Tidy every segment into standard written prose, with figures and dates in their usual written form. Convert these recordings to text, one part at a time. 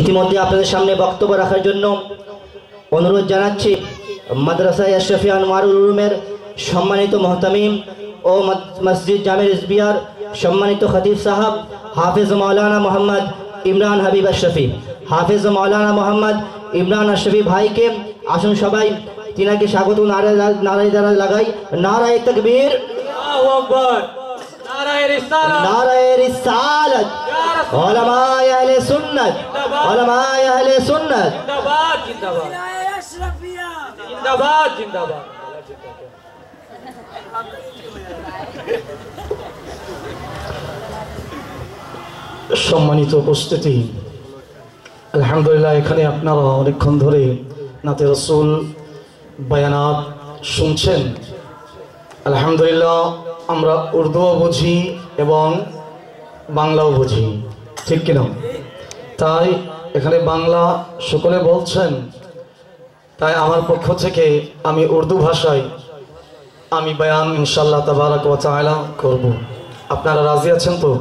ইতিমধ্যে আপনাদের সামনে বক্তব্য রাখার জন্য অনুরোধ জানাচ্ছি মাদ্রাসা আশরাফি আনোয়ারুল উলুমের সম্মানিত মুহতামিম ও মসজিদ জামে রিজবিয়ার সম্মানিত খতিব সাহেব হাফেজ মাওলানা মোহাম্মদ ইমরান হাবিব আশরাফি, হাফেজ মাওলানা মোহাম্মদ ইমরান আশরাফি ভাইকে আসুন সবাই তিনাকে স্বাগত নারায় লাগাই। নারায়ে তাকবীর, আল্লাহু আকবার, নারায়ে রিসালাত, নারায়ে রিসালাত, উলামায়ে আহলে সুন্নাত, উলামায়ে আহলে সুন্নাত জিন্দাবাদ জিন্দাবাদ, জিন্দাবাদ জিন্দাবাদ। সম্মানিত উপস্থিতি, আলহামদুলিল্লাহ এখানে আপনারা অনেকক্ষণ ধরে নাতে রসুল বায়ানাত শুনছেন। আলহামদুলিল্লাহ আমরা উর্দুও বুঝি এবং বাংলাও বুঝি, ঠিক কিনা? তাই এখানে বাংলা সকলে বলছেন, তাই আমার পক্ষ থেকে আমি উর্দু ভাষায় আমি বয়ান ইনশাআল্লাহ তাবারাক ওয়া তাআলা করব। আপনারা রাজি আছেন তো?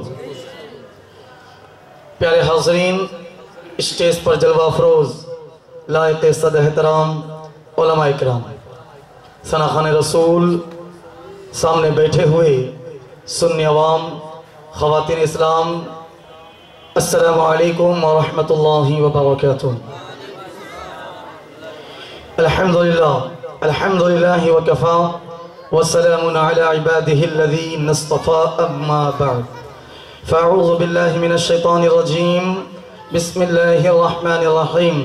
प्यारे हाज़रीन, स्टेज पर जलवा अफरोज लायक सद एहतराम उलमा इकराम, सनाखान रसूल सामने बैठे हुए सुन्नी अवाम, ख़वातीन इस्लाम, अस्सलामु अलैकुम व रहमतुल्लाहि व बरकातुहू। अल्हम्दुलिल्लाह अल्हम्दुलिल्लाहि व कफ़ा व सलामुन अला इबादिहि अल्लज़ीना इस्तफ़ा, अम्मा बअद। फ़अऊज़ु बिल्लाहि मिनश शैतानिर रजीम, बिस्मिल्लाहिर रहमानिर रहीम।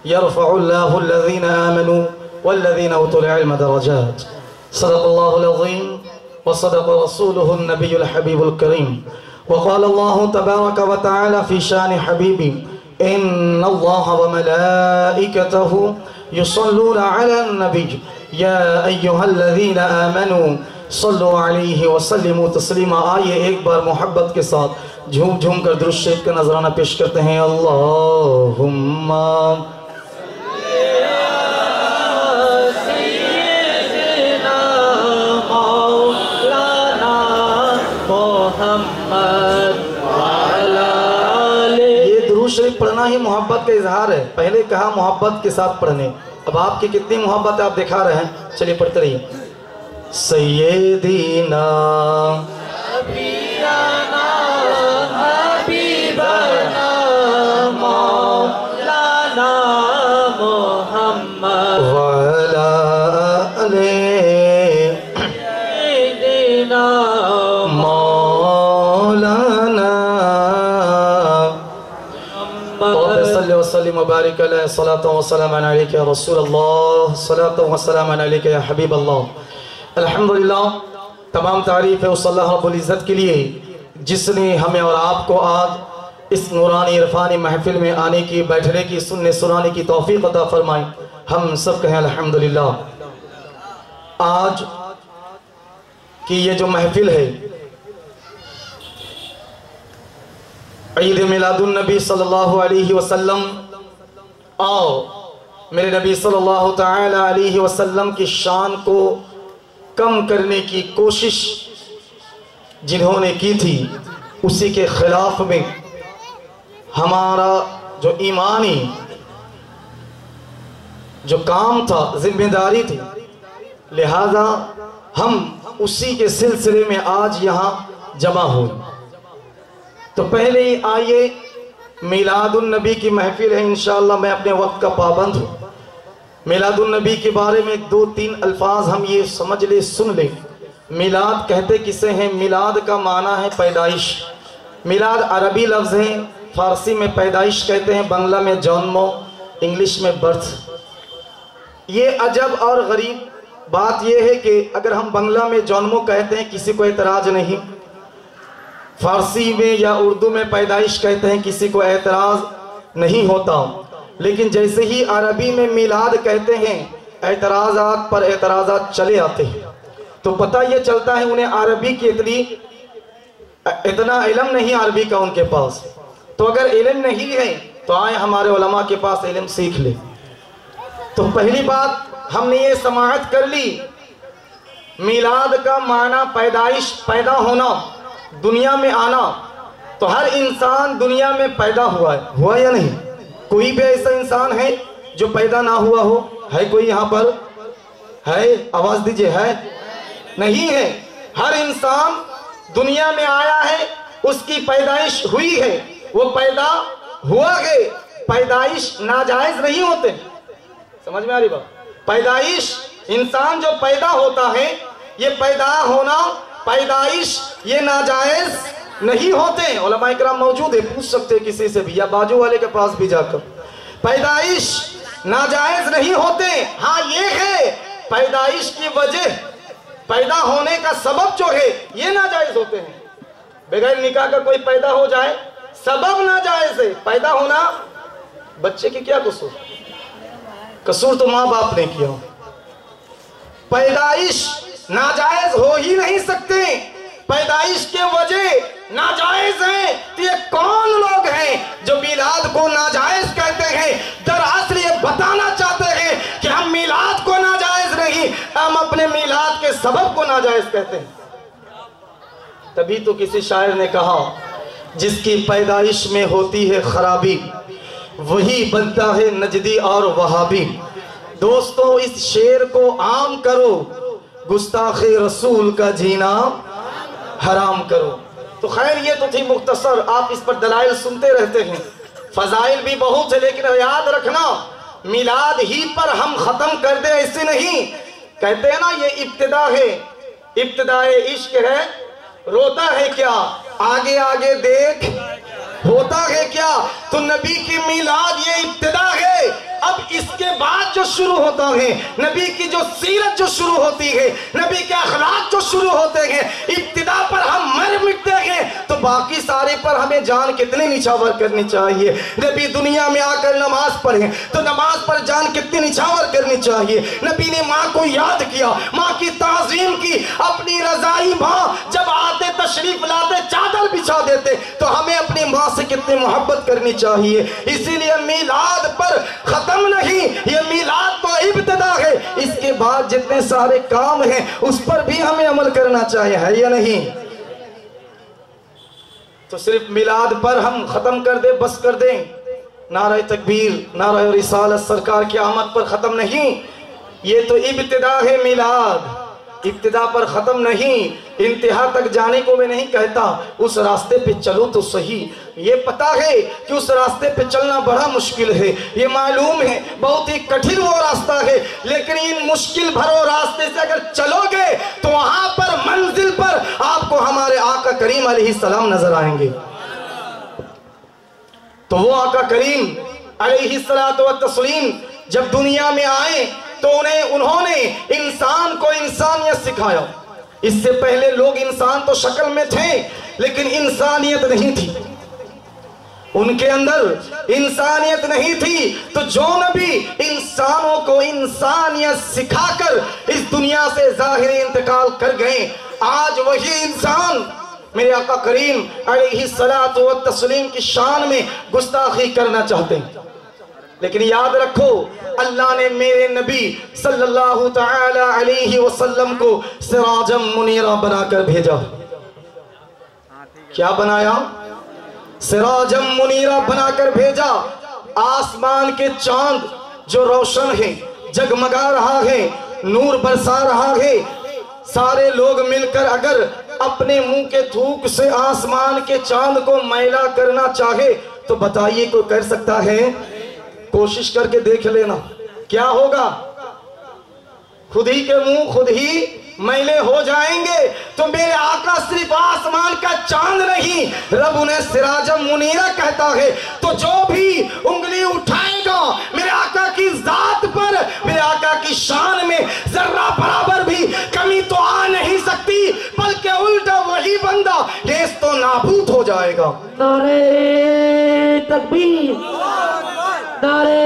यरफ़उल्लाहु अल्लज़ीना आमनू वल्लज़ीना उतुल इल्म दरजात। सदक़ल्लाहुल अज़ीम व सदक़ रसूलुहुन नबियुल हबीबुल करीम। व क़ाल अल्लाहु तबारक व तआला फ़ी शानि हबीबी, इन्नल्लाहा व मलाइकतहु युसल्लूना अलन नबी, या अय्युहल्लज़ीना आमनू सल्लु अलैहि वसल्लिमु तस्लीमा। आइए एक बार मोहब्बत के साथ झूम झूम कर दुरूद शरीफ का नजराना पेश करते हैं। अल्लाहुम्मा सय्यिदना मौलाना मोहम्मद व अला आले। ये दुरूद शरीफ पढ़ना ही मोहब्बत का इजहार है। पहले कहा मोहब्बत के साथ पढ़ने, अब आपकी कितनी मोहब्बत आप दिखा रहे हैं। चलिए पढ़ते रहिए। सय्यदीना हबीबना हबीबना मौलाना मोहम्मद व अला आले सय्यदीना मौलाना मोहम्मद सल्लल्लाहु अलैहि वसल्लम व बारिक अलैहि सल्लल्लाहु व सल्लम अलैका या रसूल अल्लाह, सल्लल्लाहु व सल्लम अलैका या हबीब अल्लाह। अल्हम्दुलिल्लाह, तमाम तारीफ़ है उस अल्लाह रब्बुल इज़्ज़त के लिए जिसने हमें और आपको आज इस नूरानी इरफानी महफिल में आने की, बैठने की, सुनने सुनाने की तौफीक अता फरमाए। हम सब कहें अल्हम्दुलिल्लाह। आज की ये जो महफिल है, ईद मिलादुन नबी सल्लल्लाहु अलैहि वसल्लम, आओ मेरे नबी सल्लल्लाहु तआला अलैहि वसल्लम की शान को कम करने की कोशिश जिन्होंने की थी, उसी के खिलाफ में हमारा जो ईमानी जो काम था, जिम्मेदारी थी, लिहाजा हम उसी के सिलसिले में आज यहाँ जमा हुए। तो पहले ही आइए, मिलादुन नबी की महफिल है, इंशाअल्लाह मैं अपने वक्त का पाबंद हूँ। मिलादुन नबी के बारे में दो तीन अल्फाज हम ये समझ ले, सुन ले। मिलाद कहते किसे हैं? मिलाद का माना है पैदाइश। मिलाद अरबी लफ्ज़ है, फारसी में पैदाइश कहते हैं, बांग्ला में जन्मो, इंग्लिश में बर्थ। ये अजब और गरीब बात ये है कि अगर हम बांग्ला में जन्मो कहते हैं किसी को एतराज़ नहीं, फारसी में या उर्दू में पैदाइश कहते हैं किसी को एतराज़ नहीं होता, लेकिन जैसे ही अरबी में मिलाद कहते हैं एतराज़ात पर एतराज़ात चले आते हैं। तो पता ये चलता है उन्हें अरबी की इतना इल्म नहीं अरबी का उनके पास। तो अगर इल्म नहीं है तो आए हमारे उलमा के पास इल्म सीख ले। तो पहली बात हमने ये समाअत कर ली, मिलाद का माना पैदाइश, पैदा होना, दुनिया में आना। تو ہر انسان دنیا میں پیدا ہوا یا نہیں؟ کوئی بھی ایسا انسان ہے جو پیدا نہ ہوا ہو؟ ہے کوئی یہاں پر؟ ہے؟ آواز دیجئے، ہے؟ نہیں ہے۔ ہر انسان دنیا میں آیا ہے، اس کی پیدائش ہوئی ہے، وہ پیدا ہوا ہے۔ پیدائش ناجائز نہیں ہوتے، سمجھ میں آ رہی بات؟ پیدائش، انسان جو پیدا ہوتا ہے، یہ پیدا ہونا، پیدائش، یہ ناجائز نہیں ہوتے۔ علماء کرام موجود ہیں، پوچھ سکتے ہیں کسی سے بھی، یا بازو والے کے پاس بھی جا کر۔ پیدائش ناجائز نہیں ہوتے، ہاں یہ ہے پیدائش کی وجہ، پیدا ہونے کا سبب جو ہے یہ ناجائز ہوتے ہیں۔ بغیر نکاح کا کوئی پیدا ہو جائے، سبب ناجائز ہے۔ پیدا ہونا، بچے کی کیا قصور؟ قصور تو ماں باپ نے کیا۔ پیدائش ناجائز ہو ہی نہیں سکتے، پیدائش کے وجہ ناجائز ہیں۔ تو یہ کون لوگ ہیں جو میلاد کو ناجائز کہتے ہیں؟ دراصل یہ بتانا چاہتے ہیں کہ ہم میلاد کو ناجائز نہیں، ہم اپنے میلاد کے سبب کو ناجائز کہتے ہیں۔ تبھی تو کسی شاعر نے کہا، جس کی پیدائش میں ہوتی ہے خرابی، وہی بنتا ہے نجدی اور وہابی۔ دوستو اس شعر کو عام کرو، گستاخ رسول کا جینا حرام کرو۔ تو خیر یہ تو تھی مختصر، آپ اس پر دلائل سنتے رہتے ہیں، فضائل بھی بہت ہے، لیکن یاد رکھنا میلاد ہی پر ہم ختم کر دیں ایسے نہیں۔ کہتے ہیں نا یہ ابتدا ہے، ابتدائے عشق ہے، روتا ہے کیا آگے آگے دیکھ ہوتا ہے کیا؟ تو نبی کی میلاد یہ ابتدا ہے، اب اس کے بعد جو شروع ہوتا ہے، نبی کی جو سیرت جو شروع ہوتی ہے، نبی کے اخلاق جو شروع ہوتے ہیں، ابتدا پر ہم مر مٹتے ہیں تو باقی سارے پر ہمیں جان کتنی نچھاور کرنی چاہیے۔ نبی دنیا میں آ کر نماز پڑھیں تو نماز پر جان کتنی نچھاور کرنی چاہیے۔ نبی نے ماں کو یاد کیا، ماں کی تعظیم کی، اپنی رضائی ماں جب آتے تشریف لاتے چادر بچھا دیتے تو ہمیں اپنی ماں سے کتنی محبت کرنی چاہیے۔ اسی لیے میلاد پر ختم نہیں، یہ میلاد تو ابتدا ہے، اس کے بعد جتنے سارے کام ہیں اس پر بھی ہمیں عمل کرنا چاہیے، ہے یا نہیں؟ تو صرف میلاد پر ہم ختم کر دیں، بس کر دیں، نعرہ تکبیر، نعرہ رسالت سرکار کی آمد پر ختم نہیں، یہ تو ابتدا ہے میلاد، ابتدا پر ختم نہیں۔ انتہا تک جانے کو میں نہیں کہتا، اس راستے پہ چلو تو صحیح۔ یہ پتا ہے کہ اس راستے پہ چلنا بڑا مشکل ہے، یہ معلوم ہے بہت ہی کٹھن وہ راستہ ہے، لیکن ان مشکل بھرو راستے سے اگر چلو گے تو وہاں پر منزل پر آپ کو ہمارے آقا کریم علیہ السلام نظر آئیں گے۔ تو وہ آقا کریم علیہ السلام جب دنیا میں آئے تو انہوں نے انسان کو انسانیت سکھایا۔ اس سے پہلے لوگ انسان تو شکل میں تھے لیکن انسانیت نہیں تھی، ان کے اندر انسانیت نہیں تھی۔ تو جو نبی انسانوں کو انسانیت سکھا کر اس دنیا سے ظاہری انتقال کر گئے، آج وہی انسان میرے آقا کریم علیہ السلام کی شان میں گستاخی کرنا چاہتے ہیں۔ لیکن یاد رکھو اللہ نے میرے نبی صلی اللہ تعالی علیہ وسلم کو سراجم منیرہ بنا کر بھیجا۔ کیا بنایا؟ سراجم منیرہ بنا کر بھیجا۔ آسمان کے چاند جو روشن ہے، جگمگا رہا ہے، نور برسا رہا ہے، سارے لوگ مل کر اگر اپنے منہ کے تھوک سے آسمان کے چاند کو میلا کرنا چاہے تو بتائیے کوئی کر سکتا ہے؟ کوشش کر کے دیکھ لینا کیا ہوگا؟ خود ہی کے منہ خود ہی میلے ہو جائیں گے۔ تو میرے آقا صرف آسمان کا چاند نہیں، رب انہیں سراجم منیرہ کہتا ہے۔ تو جو بھی انگلی اٹھائے گا میرے آقا کی ذات پر، میرے آقا کی شان میں ذرہ برابر بھی کمی تو آ نہیں سکتی، بلکہ الٹا وہی بندہ نیست و نابود ہو جائے گا۔ نعرہ تکبیر، نعرہ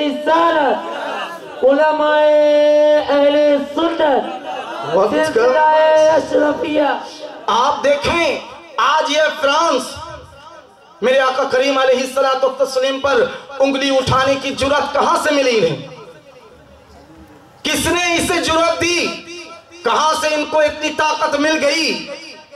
رسالت، علماء اہل سنت، سلسلہ اشرفیہ۔ آپ دیکھیں آج یہ فرانس میرے آقا کریم علیہ السلام پر انگلی اٹھانے کی جرات کہاں سے ملی انہیں؟ کس نے اسے جرات دی؟ کہاں سے ان کو اتنی طاقت مل گئی؟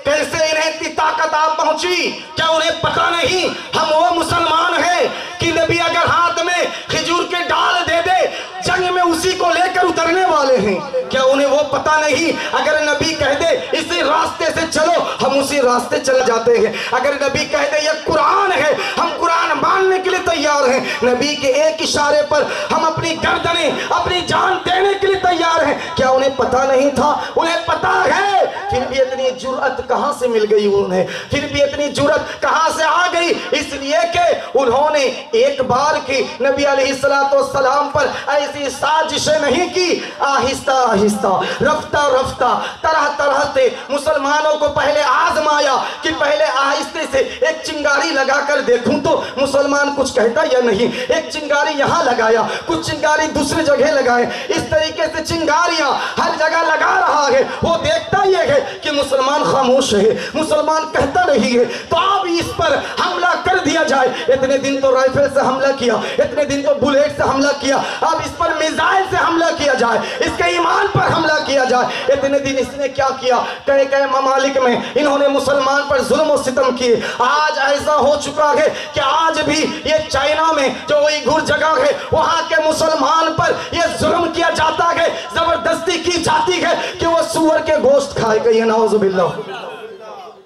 कैसे इन्हें इतनी ताकत आप पहुंची? क्या उन्हें पता नहीं हम वो मुसलमान हैं कि नबी अगर हाथ में खजूर के डाल दे दे जंग में उसी को लेकर उतरने वाले हैं? क्या उन्हें वो पता नहीं अगर नबी कह दे इसी रास्ते से चलो हम उसी रास्ते चले जाते हैं? अगर नबी कह दे ये कुरान है हम कुरान मानने के लिए तैयार हैं। नबी के एक इशारे पर हम अपनी गर्दनें अपनी जान देने के लिए तैयार हैं। क्या उन्हें पता नहीं था? उन्हें पता है, फिर भी इतनी जुर्अत कहां से मिल गई उन्हें? फिर भी इतनी जुर्अत कहां से आ गई? इसलिए कि उन्होंने एक बार की नबी अलैहिस्सलाम पर ऐसी साजिशें नहीं की। आहिस्ता आहिस्ता रफ्ता रफ्ता तरह तरह से मुसलमानों को पहले आजमाया कि पहले आहिस्ते से एक चिंगारी लगाकर देखूं तो मुसलमान कुछ कहता या नहीं। एक चिंगारी यहां लगाया, कुछ चिंगारी दूसरी जगह लगाए, इस तरीके से चिंगारियां हर जगह लगा रहा है। वो देखता ये है कि मुसलमान खामोश है, मुसलमान कहता नहीं है, तो अब इस पर हमला कर दिया जाए। इतने दिन तो राइफल से हमला किया, इतने दिन तो बुलेट से हमला किया, अब इस पर मिसाइल से हमला किया जाए, इसके ईमान पर हमला किया जाए। इतने दिन इसने क्या किया? कई कई ममालिक में इन्होंने मुसलमान पर जुल्म और सितम किए। आज ऐसा हो चुका है कि आज भी ये चाइना में जो उइघुर जगह है वहां के मुसलमान पर ये जुल्म किया जाता है, जबरदस्ती की जाती है कि वो सूअर के गोश्त खाएगा। ये नाउज़ुबिल्लाह।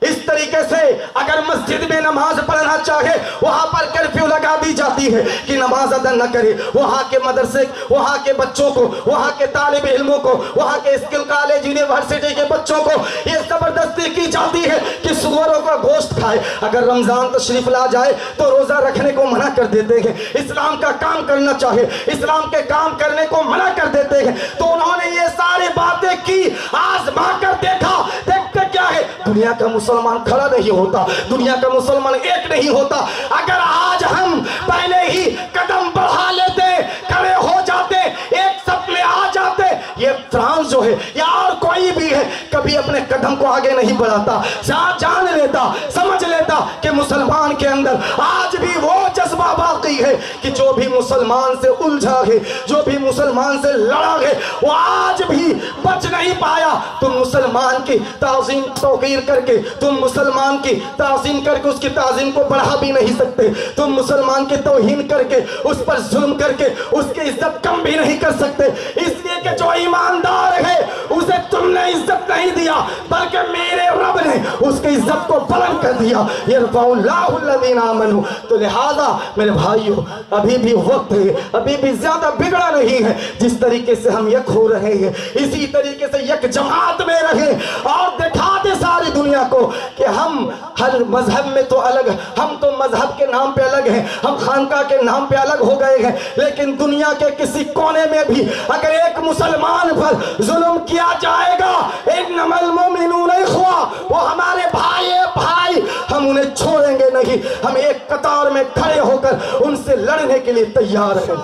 इस तरीके से अगर मस्जिद में नमाज पढ़ना चाहे वहां पर कर्फ्यू लगा दी जाती है कि नमाज अदा न करे। वहां के मदरसे, वहां के बच्चों को, वहां के तालिब इल्मों को, वहां के स्किल कॉलेज यूनिवर्सिटी के बच्चों को ये जबरदस्ती की जाती है कि सुअरों का गोश्त खाए। अगर रमजान तशरीफ ला जाए तो रोजा रखने को मना कर देते हैं। इस्लाम का काम करना चाहे, इस्लाम के काम करने को मना कर देते हैं। तो उन्होंने ये सारी बातें की, आजमा कर देखा। देखते क्या है? दुनिया का मुसलमान खड़ा नहीं होता, दुनिया का मुसलमान एक नहीं होता। अगर आज हम पहले ही कदम बढ़ा लेते, खड़े हो जाते, एक साथ में आ जाते, ये फ्रांस जो है या और कोई भी है कभी अपने कदम को आगे नहीं बढ़ाता। जान लेता, समझ लेता कि मुसलमान के अंदर आज भी वो जज्बा बाकी है कि जो भी मुसलमान से उलझा है, जो भी मुसलमान से लड़ा है, वो आज भी बच नहीं पाया। तुम मुसलमान की ताज़ीम तौक़ीर करके, तुम मुसलमान की ताज़ीम करके उसकी ताज़ीम को बढ़ा भी नहीं सकते। तुम मुसलमान की तौहीन करके, उस पर जुल्म करके उसकी इज्जत कम भी नहीं कर सकते। इसलिए कि जो ईमानदार है उसे तुमने इज्जत नहीं दिया, बल्कि मेरे रब ने उसकी इज्जत को बुलंद कर दिया। यरफ़उल्लाहु अल्लज़ीना आमनू। तो लिहाजा मेरे भाइयों, अभी भी वक्त है, अभी भी ज्यादा बिगड़ा नहीं है। जिस तरीके से हम यक हो रहे हैं इसी तरीके से यक जमात में रहे और दिखा दे सारी दुनिया को कि हम हर मजहब में तो अलग, हम तो मजहब के नाम पे अलग हैं, हम खानका के नाम पे अलग हो गए हैं, लेकिन दुनिया के किसी कोने में भी अगर एक मुसलमान पर जुल्म किया जाएगा, इन्नमल मुमिनूना इख्वा, वो हमारे भाई है भाई, हम उन्हें छोड़ेंगे नहीं। हम एक कतार में खड़े होकर उनसे लड़ने के लिए तैयार हैं।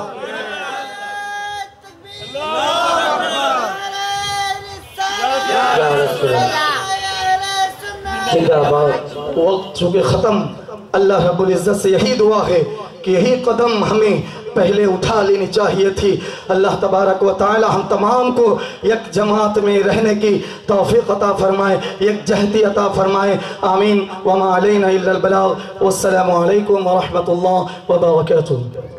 वक्त चूँकि ख़त्म, अल्लाह रब्बुल इज़्ज़त से यही दुआ है कि यही कदम हमें पहले उठा लेनी चाहिए थी। अल्लाह तबारक व तआला हम तमाम को एक जमात में रहने की तौफीक अता फरमाए, एक जहदी अता फरमाए। आमीन। वमा अलैना इल्लल बलाग। वस्सलामु अलैकुम व रहमतुल्लाहि व बरकातुहू।